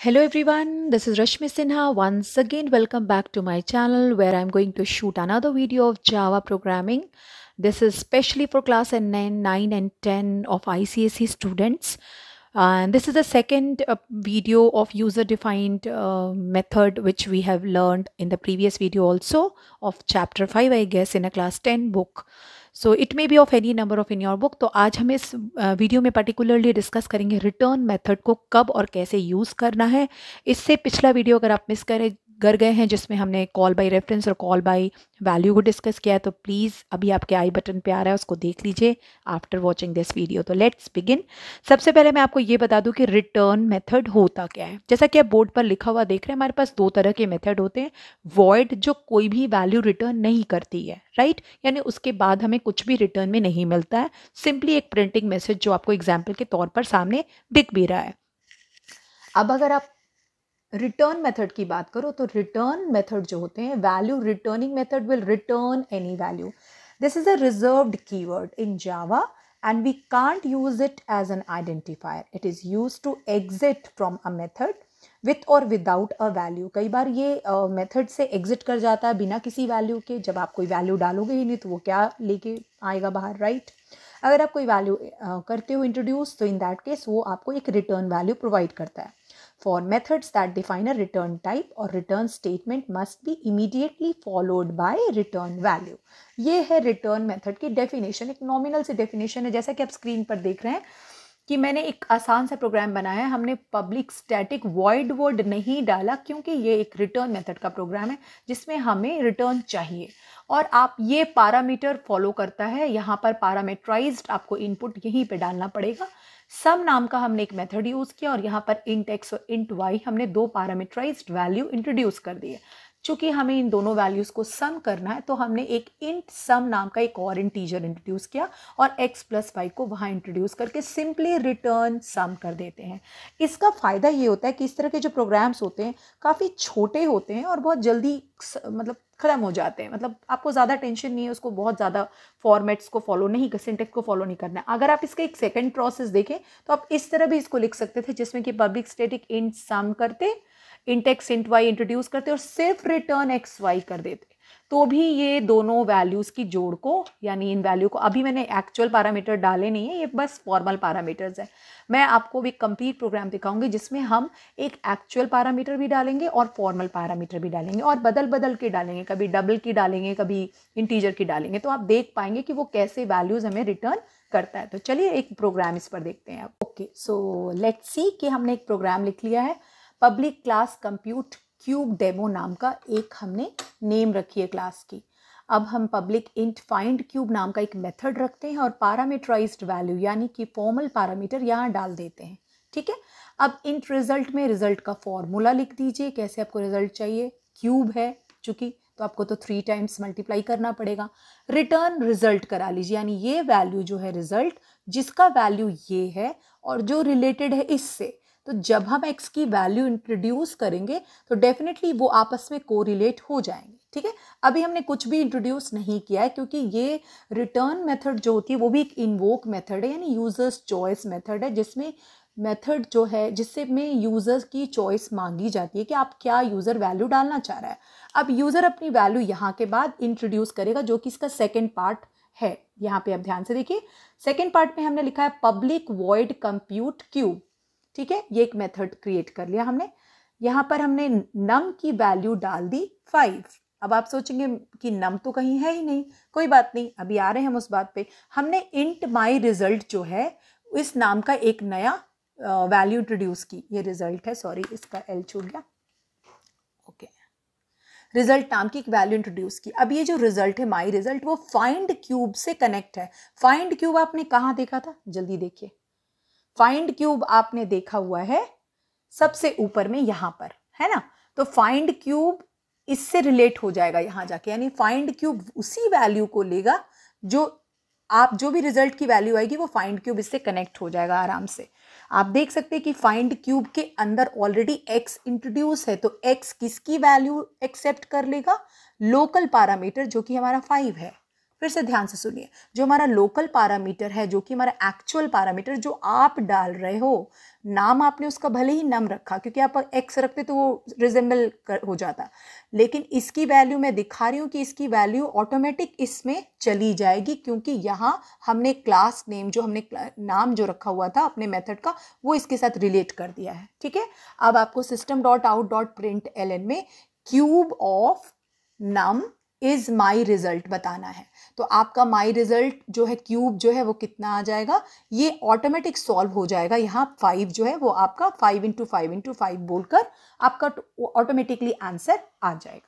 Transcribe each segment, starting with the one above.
Hello everyone, this is Rashmi Sinha. Once again, welcome back to my channel where I'm going to shoot another video of Java programming. This is specially for class 9 and 10 of ICSE students. And this is the second video of user-defined method which we have learned in the previous video also of chapter 5, I guess, in a class 10 book. So it may be of any number of in your book. तो आज हम इस video में particularly discuss करेंगे return method को कब और कैसे यूज़ करना है. इससे पिछला वीडियो अगर आप मिस कर गए हैं जिसमें हमने कॉल बाय रेफरेंस और कॉल बाय वैल्यू को डिस्कस किया है, तो प्लीज़ अभी आपके आई बटन पे आ रहा है, उसको देख लीजिए आफ्टर वॉचिंग दिस वीडियो. तो लेट्स बिगिन. सबसे पहले मैं आपको ये बता दूं कि रिटर्न मेथड होता क्या है. जैसा कि आप बोर्ड पर लिखा हुआ देख रहे हैं, हमारे पास दो तरह के मेथड होते हैं. वॉइड जो कोई भी वैल्यू रिटर्न नहीं करती है, राइट, यानी उसके बाद हमें कुछ भी रिटर्न में नहीं मिलता है, सिंपली एक प्रिंटिंग मैसेज जो आपको एग्जाम्पल के तौर पर सामने दिख भी रहा है. अब अगर आप रिटर्न मेथड की बात करो तो रिटर्न मेथड जो होते हैं, value returning method will return any value. This is a reserved keyword in Java and we can't use it as an identifier. It is used to exit from a method with or without a value. कई बार ये method से exit कर जाता है बिना किसी value के. जब आप कोई वैल्यू डालोगे ही नहीं तो वो क्या लेके आएगा बाहर, राइट. अगर आप कोई वैल्यू करते हो इंट्रोड्यूस, तो इन दैट केस वो आपको एक रिटर्न वैल्यू प्रोवाइड करता है. For methods that define a return type or return statement must be immediately followed by return value. ये है रिटर्न मेथड की डेफिनेशन. एक नॉमिनल सी डेफिनेशन है. जैसा कि आप स्क्रीन पर देख रहे हैं कि मैंने एक आसान सा प्रोग्राम बनाया है. हमने पब्लिक स्टैटिक वॉइड वर्ड नहीं डाला क्योंकि ये एक रिटर्न मेथड का प्रोग्राम है जिसमें हमें रिटर्न चाहिए. और आप ये पैरामीटर फॉलो करता है. यहाँ पर पैरामीटराइज्ड आपको इनपुट यहीं पे डालना पड़ेगा. सम नाम का हमने एक मेथड यूज़ किया और यहाँ पर इंट एक्स और इंट वाई हमने दो पैरामीटराइज्ड वैल्यू इंट्रोड्यूस कर दिए. चूँकि हमें इन दोनों वैल्यूज़ को सम करना है तो हमने एक इंट सम नाम का एक और इंटीजर इंट्रोड्यूस किया और x प्लस वाई को वहाँ इंट्रोड्यूस करके सिंपली रिटर्न सम कर देते हैं. इसका फ़ायदा ये होता है कि इस तरह के जो प्रोग्राम्स होते हैं काफ़ी छोटे होते हैं और बहुत जल्दी मतलब ख़त्म हो जाते हैं. मतलब आपको ज़्यादा टेंशन नहीं है, उसको बहुत ज़्यादा फॉर्मेट्स को फॉलो नहीं, सिंटेक्स को फॉलो नहीं करना है. अगर आप इसका एक सेकंड प्रोसेस देखें तो आप इस तरह भी इसको लिख सकते थे जिसमें कि पब्लिक स्टैटिक इंट सम करते, int x int y introduce करते और सिर्फ रिटर्न एक्स वाई कर देते, तो भी ये दोनों वैल्यूज़ की जोड़ को, यानी इन वैल्यू को, अभी मैंने एक्चुअल पैरामीटर डाले नहीं है, ये बस फॉर्मल पैरामीटर्स है. मैं आपको भी कंप्लीट प्रोग्राम दिखाऊंगी जिसमें हम एक एक्चुअल पैरामीटर भी डालेंगे और फॉर्मल पैरामीटर भी डालेंगे और बदल बदल के डालेंगे. कभी डबल की डालेंगे, कभी इंटीजर की डालेंगे, तो आप देख पाएंगे कि वो कैसे वैल्यूज़ हमें रिटर्न करता है. तो चलिए एक प्रोग्राम इस पर देखते हैं. ओके, सो लेट्स सी कि हमने एक प्रोग्राम लिख लिया है. Public class compute cube demo नाम का एक हमने नेम रखी है क्लास की. अब हम पब्लिक इंट फाइंड क्यूब नाम का एक मेथड रखते हैं और पैरामीटराइज्ड वैल्यू यानी कि फॉर्मल पैरामीटर यहाँ डाल देते हैं. ठीक है. अब इंट रिजल्ट में रिजल्ट का फॉर्मूला लिख दीजिए. कैसे आपको रिजल्ट चाहिए, क्यूब है चूंकि, तो आपको तो 3 टाइम्स मल्टीप्लाई करना पड़ेगा. रिटर्न रिजल्ट करा लीजिए, यानी ये वैल्यू जो है रिजल्ट जिसका वैल्यू ये है और जो रिलेटेड है इससे. तो जब हम x की वैल्यू इंट्रोड्यूस करेंगे तो डेफिनेटली वो आपस में कोरिलेट हो जाएंगे. ठीक है. अभी हमने कुछ भी इंट्रोड्यूस नहीं किया है क्योंकि ये रिटर्न मेथड जो होती है वो भी एक इन्वोक मेथड है, यानी यूजर्स चॉइस मेथड है, जिसमें मेथड जो है जिससे में यूज़र की चॉइस मांगी जाती है कि आप क्या यूज़र वैल्यू डालना चाह रहा है. अब यूज़र अपनी वैल्यू यहाँ के बाद इंट्रोड्यूस करेगा जो कि इसका सेकेंड पार्ट है. यहाँ पे आप ध्यान से देखिए, सेकेंड पार्ट में हमने लिखा है पब्लिक वॉइड कंप्यूट क्यूब. ठीक है, ये एक मेथड क्रिएट कर लिया हमने. यहाँ पर हमने नम की वैल्यू डाल दी 5. अब आप सोचेंगे कि नम तो कहीं है ही नहीं. कोई बात नहीं, अभी आ रहे हैं हम उस बात पे. हमने इंट माई रिजल्ट जो है इस नाम का एक नया वैल्यू इंट्रोड्यूस की. ये रिजल्ट है, सॉरी इसका एल छूट गया. ओके, रिजल्ट नाम की एक वैल्यू इंट्रोड्यूस की. अब ये जो रिजल्ट है माई रिजल्ट वो फाइंड क्यूब से कनेक्ट है. फाइंड क्यूब आपने कहाँ देखा था, जल्दी देखिए. फाइंड क्यूब आपने देखा हुआ है सबसे ऊपर में यहाँ पर, है ना. तो फाइंड क्यूब इससे रिलेट हो जाएगा यहाँ जाके, यानी फाइंड क्यूब उसी वैल्यू को लेगा जो आप जो भी रिजल्ट की वैल्यू आएगी वो फाइंड क्यूब इससे कनेक्ट हो जाएगा आराम से. आप देख सकते हैं कि फाइंड क्यूब के अंदर ऑलरेडी x इंट्रोड्यूस है, तो x किसकी वैल्यू एक्सेप्ट कर लेगा, लोकल पैरामीटर जो कि हमारा 5 है. फिर से ध्यान से सुनिए, जो हमारा लोकल पैरामीटर है, जो कि हमारा एक्चुअल पैरामीटर जो आप डाल रहे हो, नाम आपने उसका भले ही नम रखा, क्योंकि आप एक्स रखते तो वो रिजेंबल हो जाता, लेकिन इसकी वैल्यू मैं दिखा रही हूँ कि इसकी वैल्यू ऑटोमेटिक इसमें चली जाएगी, क्योंकि यहाँ हमने क्लास नेम, जो हमने नाम जो रखा हुआ था अपने मेथड का, वो इसके साथ रिलेट कर दिया है। ठीक है, अब आपको system.out.println में cube of num is my result बताना है। तो आपका माई रिजल्ट जो है क्यूब जो है वो कितना आ जाएगा, ये ऑटोमेटिक सॉल्व हो जाएगा। यहाँ 5 जो है वो आपका 5 × 5 × 5 बोलकर आपका ऑटोमेटिकली आंसर आ जाएगा।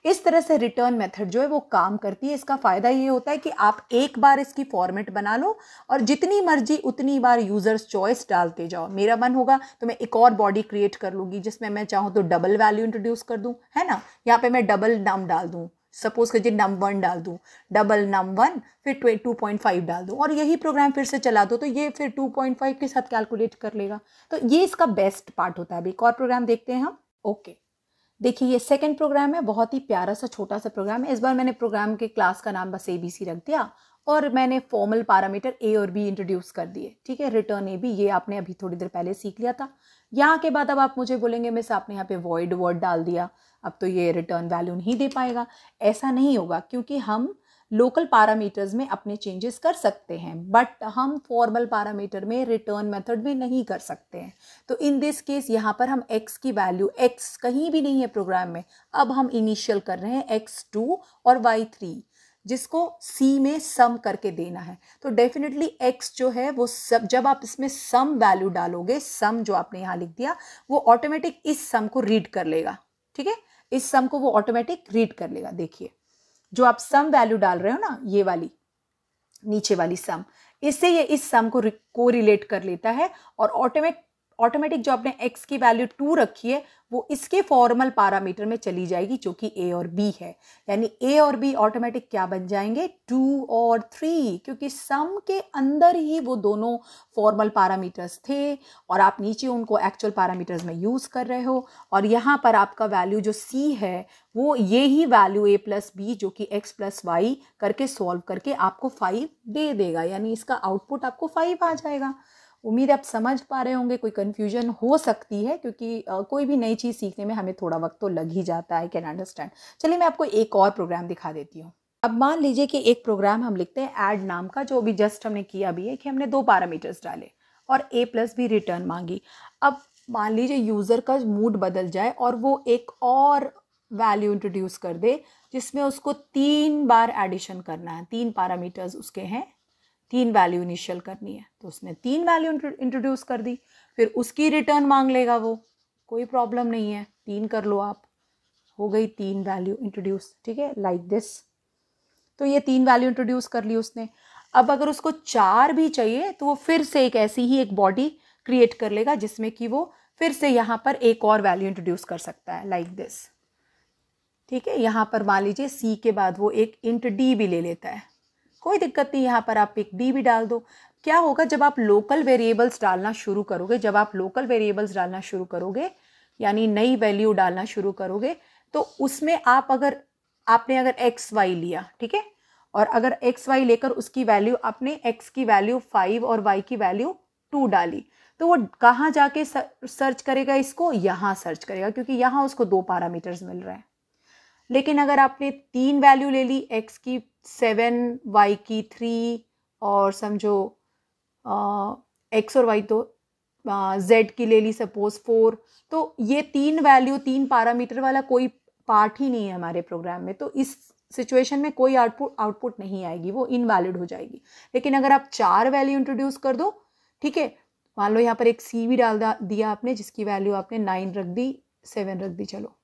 इस तरह से रिटर्न मेथड जो है वो काम करती है। इसका फ़ायदा ये होता है कि आप एक बार इसकी फॉर्मेट बना लो और जितनी मर्जी उतनी बार यूज़र्स चॉइस डालते जाओ। मेरा मन होगा तो मैं एक और बॉडी क्रिएट कर लूँगी जिसमें मैं चाहूँ तो डबल वैल्यू इंट्रोड्यूस कर दूँ, है ना। यहाँ पे मैं डबल नम डाल दूँ, सपोज कीजिए num1 डाल दूँ, डबल num1 फिर 2.5 डाल दूँ और यही प्रोग्राम फिर से चला दो, तो ये फिर 2.5 के साथ कैलकुलेट कर लेगा। तो ये इसका बेस्ट पार्ट होता है। अभी एक और प्रोग्राम देखते हैं हम। ओके, देखिए ये सेकंड प्रोग्राम है, बहुत ही प्यारा सा छोटा सा प्रोग्राम है। इस बार मैंने प्रोग्राम के क्लास का नाम बस ABC रख दिया और मैंने फॉर्मल पैरामीटर A और B इंट्रोड्यूस कर दिए। ठीक है, रिटर्न AB ये आपने अभी थोड़ी देर पहले सीख लिया था। यहाँ के बाद अब आप मुझे बोलेंगे मिस आपने यहाँ पे वॉइड वर्ड डाल दिया, अब तो ये रिटर्न वैल्यू नहीं दे पाएगा। ऐसा नहीं होगा, क्योंकि हम लोकल पैरामीटर्स में अपने चेंजेस कर सकते हैं, बट हम फॉर्मल पैरामीटर में रिटर्न मेथड में नहीं कर सकते हैं। तो इन दिस केस यहाँ पर हम x की वैल्यू, x कहीं भी नहीं है प्रोग्राम में, अब हम इनिशियल कर रहे हैं x2 और y3, जिसको C में सम करके देना है। तो डेफिनेटली x जो है वो सब, जब आप इसमें सम वैल्यू डालोगे, सम जो आपने यहाँ लिख दिया वो ऑटोमेटिक इस सम को रीड कर लेगा। ठीक है, इस सम को वो ऑटोमेटिक रीड कर लेगा। देखिए जो आप सम वैल्यू डाल रहे हो ना, ये वाली नीचे वाली सम, इससे ये इस सम को रिलेट कर लेता है और ऑटोमेटिक जो आपने x की वैल्यू 2 रखी है वो इसके फॉर्मल पैरामीटर में चली जाएगी, जो कि A और B है। यानी A और B ऑटोमेटिक क्या बन जाएंगे, 2 और 3, क्योंकि सम के अंदर ही वो दोनों फॉर्मल पैरामीटर्स थे और आप नीचे उनको एक्चुअल पैरामीटर्स में यूज़ कर रहे हो। और यहाँ पर आपका वैल्यू जो C है वो ये ही वैल्यू A + B जो कि x + y करके सॉल्व करके आपको 5 दे देगा, यानी इसका आउटपुट आपको 5 आ जाएगा। उम्मीद है आप समझ पा रहे होंगे। कोई कन्फ्यूजन हो सकती है क्योंकि कोई भी नई चीज़ सीखने में हमें थोड़ा वक्त तो लग ही जाता है, कैन अंडरस्टैंड। चलिए मैं आपको एक और प्रोग्राम दिखा देती हूँ। अब मान लीजिए कि एक प्रोग्राम हम लिखते हैं ऐड नाम का, जो अभी जस्ट हमने किया भी है कि हमने 2 पैरामीटर्स डाले और A + B रिटर्न मांगी। अब मान लीजिए यूज़र का मूड बदल जाए और वो एक और वैल्यू इंट्रोड्यूस कर दे जिसमें उसको 3 बार एडिशन करना है। 3 पैरामीटर्स उसके हैं, 3 वैल्यू इनिशियल करनी है, तो उसने 3 वैल्यू इंट्रोड्यूस कर दी, फिर उसकी रिटर्न मांग लेगा वो, कोई प्रॉब्लम नहीं है, 3 कर लो आप, हो गई 3 वैल्यू इंट्रोड्यूस। ठीक है, लाइक दिस। तो ये 3 वैल्यू इंट्रोड्यूस कर ली उसने। अब अगर उसको 4 भी चाहिए तो वो फिर से एक ऐसी ही एक बॉडी क्रिएट कर लेगा जिसमें कि वो फिर से यहाँ पर एक और वैल्यू इंट्रोड्यूस कर सकता है, लाइक दिस। ठीक है, यहाँ पर मान लीजिए C के बाद वो एक इंट D भी ले लेता है, कोई दिक्कत नहीं, यहाँ पर आप एक D भी डाल दो। क्या होगा जब आप लोकल वेरिएबल्स डालना शुरू करोगे, यानी नई वैल्यू डालना शुरू करोगे, तो उसमें आपने अगर XY लिया, ठीक है, और अगर XY लेकर उसकी वैल्यू आपने X की वैल्यू 5 और Y की वैल्यू 2 डाली, तो वो कहाँ जाके सर्च करेगा इसको, यहाँ सर्च करेगा, क्योंकि यहाँ उसको 2 पैरामीटर्स मिल रहे हैं। लेकिन अगर आपने 3 वैल्यू ले ली, x की 7, y की 3 और समझो x और y तो z की ले ली सपोज 4, तो ये 3 वैल्यू 3 पैरामीटर वाला कोई पार्ट ही नहीं है हमारे प्रोग्राम में, तो इस सिचुएशन में कोई आउटपुट नहीं आएगी, वो इनवैलिड हो जाएगी। लेकिन अगर आप 4 वैल्यू इंट्रोड्यूस कर दो, ठीक है, मान लो यहाँ पर एक C भी डाल दिया आपने, जिसकी वैल्यू आपने 9 रख दी, 7 रख दी, चलो,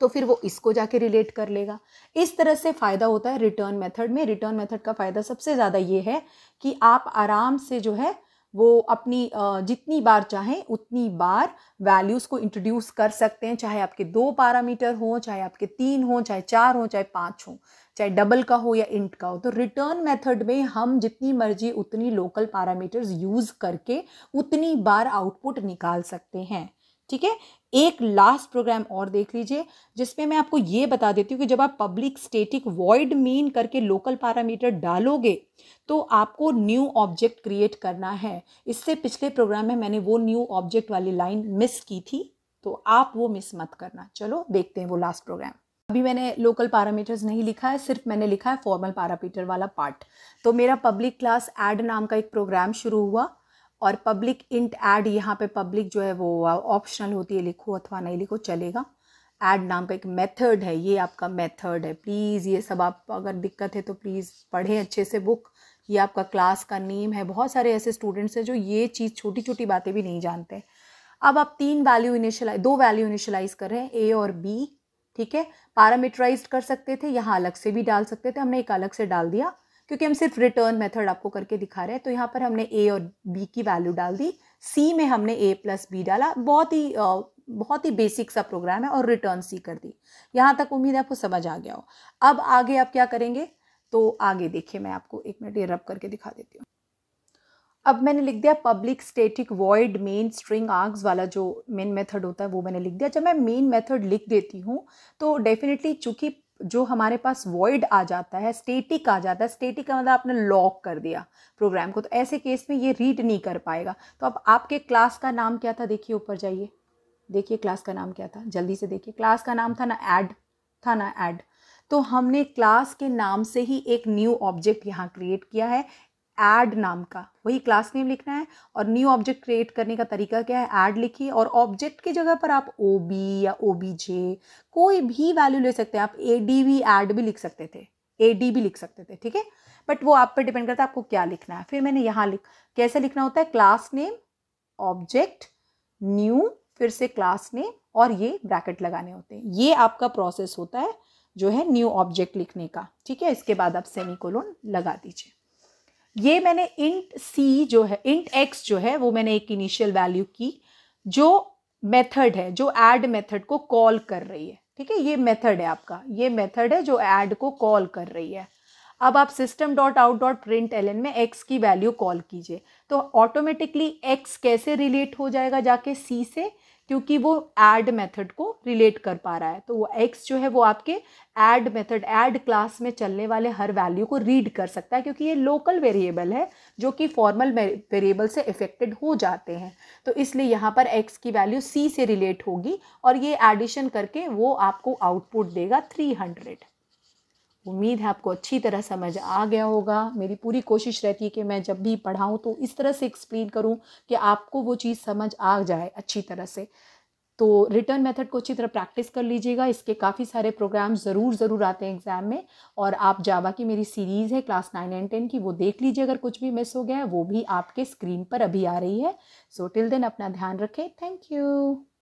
तो फिर वो इसको जाके रिलेट कर लेगा। इस तरह से फ़ायदा होता है रिटर्न मेथड में। रिटर्न मेथड का फ़ायदा सबसे ज़्यादा ये है कि आप आराम से जो है वो अपनी जितनी बार चाहें उतनी बार वैल्यूज़ को इंट्रोड्यूस कर सकते हैं, चाहे आपके 2 पैरामीटर हों, चाहे आपके 3 हों, चाहे 4 हों, चाहे 5 हों, चाहे डबल का हो या इंट का हो। तो रिटर्न मेथड में हम जितनी मर्जी उतनी लोकल पैरामीटर्स यूज़ करके उतनी बार आउटपुट निकाल सकते हैं। ठीक है। एक लास्ट प्रोग्राम और देख लीजिए जिसमें मैं आपको ये बता देती हूँ कि जब आप पब्लिक स्टैटिक वॉइड मीन करके लोकल पैरामीटर डालोगे तो आपको न्यू ऑब्जेक्ट क्रिएट करना है। इससे पिछले प्रोग्राम में मैंने वो न्यू ऑब्जेक्ट वाली लाइन मिस की थी, तो आप वो मिस मत करना। चलो देखते हैं वो लास्ट प्रोग्राम। अभी मैंने लोकल पैरामीटर्स नहीं लिखा है, सिर्फ मैंने लिखा है फॉर्मल पैरामीटर वाला पार्ट। तो मेरा पब्लिक क्लास ऐड नाम का एक प्रोग्राम शुरू हुआ और पब्लिक इंट ऐड, यहाँ पे पब्लिक जो है वो ऑप्शनल होती है, लिखो अथवा नहीं लिखो चलेगा। ऐड नाम का एक मेथड है, ये आपका मेथड है। प्लीज़ ये सब आप अगर दिक्कत है तो प्लीज़ पढ़ें अच्छे से बुक। ये आपका क्लास का नेम है। बहुत सारे ऐसे स्टूडेंट्स हैं जो ये चीज़ छोटी छोटी बातें भी नहीं जानते। अब आप दो वैल्यू इनिशियलाइज कर रहे हैं, ए और बी, ठीक है। पैरामीटराइज्ड कर सकते थे, यहाँ अलग से भी डाल सकते थे, हमने एक अलग से डाल दिया क्योंकि हम सिर्फ रिटर्न मेथड आपको करके दिखा रहे हैं। तो यहाँ पर हमने ए और बी की वैल्यू डाल दी, सी में हमने ए प्लस बी डाला। बहुत ही बेसिक सा प्रोग्राम है और रिटर्न सी कर दी। यहाँ तक उम्मीद है आपको समझ आ गया हो। अब आगे आप क्या करेंगे, तो आगे देखिए, मैं आपको एक मिनट ये रब करके दिखा देती हूँ। अब मैंने लिख दिया public static void main string args वाला जो मेन मेथड होता है वो मैंने लिख दिया। जब मैं मेन मेथड लिख देती हूँ तो डेफिनेटली चूंकि जो हमारे पास वॉइड आ जाता है, स्टैटिक आ जाता है, स्टैटिक का मतलब आपने लॉक कर दिया प्रोग्राम को, तो ऐसे केस में ये रीड नहीं कर पाएगा। तो अब आपके क्लास का नाम क्या था, देखिए ऊपर जाइए, देखिए क्लास का नाम क्या था, जल्दी से देखिए। क्लास का नाम था ना ऐड, था ना ऐड। तो हमने क्लास के नाम से ही एक न्यू ऑब्जेक्ट यहाँ क्रिएट किया है ऐड नाम का, वही क्लास नेम लिखना है। और न्यू ऑब्जेक्ट क्रिएट करने का तरीका क्या है, ऐड लिखिए और ऑब्जेक्ट की जगह पर आप ओबी या ओबीजे कोई भी वैल्यू ले सकते हैं। आप एडीवी ऐड भी लिख सकते थे, एडी भी लिख सकते थे, ठीक है। बट वो आप पर डिपेंड करता है आपको क्या लिखना है। फिर मैंने यहाँ कैसे लिखना होता है, क्लास नेम ऑब्जेक्ट न्यू, फिर से क्लास नेम और ये ब्रैकेट लगाने होते हैं। ये आपका प्रोसेस होता है जो है न्यू ऑब्जेक्ट लिखने का, ठीक है। इसके बाद आप सेमीकोलन लगा दीजिए। ये मैंने इंट सी जो है, इंट एक्स जो है वो मैंने एक इनिशियल वैल्यू की जो मेथड है, जो ऐड मेथड को कॉल कर रही है, ठीक है। ये मेथड है आपका, ये मेथड है जो ऐड को कॉल कर रही है। अब आप system.out.println में x की वैल्यू कॉल कीजिए तो ऑटोमेटिकली x कैसे रिलेट हो जाएगा जाके c से, क्योंकि वो ऐड मेथड को रिलेट कर पा रहा है। तो वो x जो है वो आपके ऐड मेथड, ऐड क्लास में चलने वाले हर वैल्यू को रीड कर सकता है, क्योंकि ये लोकल वेरिएबल है जो कि फॉर्मल वेरिएबल से इफेक्टेड हो जाते हैं। तो इसलिए यहाँ पर x की वैल्यू c से रिलेट होगी और ये एडिशन करके वो आपको आउटपुट देगा 300। उम्मीद है आपको अच्छी तरह समझ आ गया होगा। मेरी पूरी कोशिश रहती है कि मैं जब भी पढ़ाऊँ तो इस तरह से एक्सप्लेन करूँ कि आपको वो चीज़ समझ आ जाए अच्छी तरह से। तो रिटर्न मेथड को अच्छी तरह प्रैक्टिस कर लीजिएगा। इसके काफ़ी सारे प्रोग्राम ज़रूर आते हैं एग्ज़ाम में। और आप जावा की मेरी सीरीज़ है क्लास 9 एंड 10 की, वो देख लीजिए। अगर कुछ भी मिस हो गया है वो भी आपके स्क्रीन पर अभी आ रही है। सो टिल देन अपना ध्यान रखें। Thank you.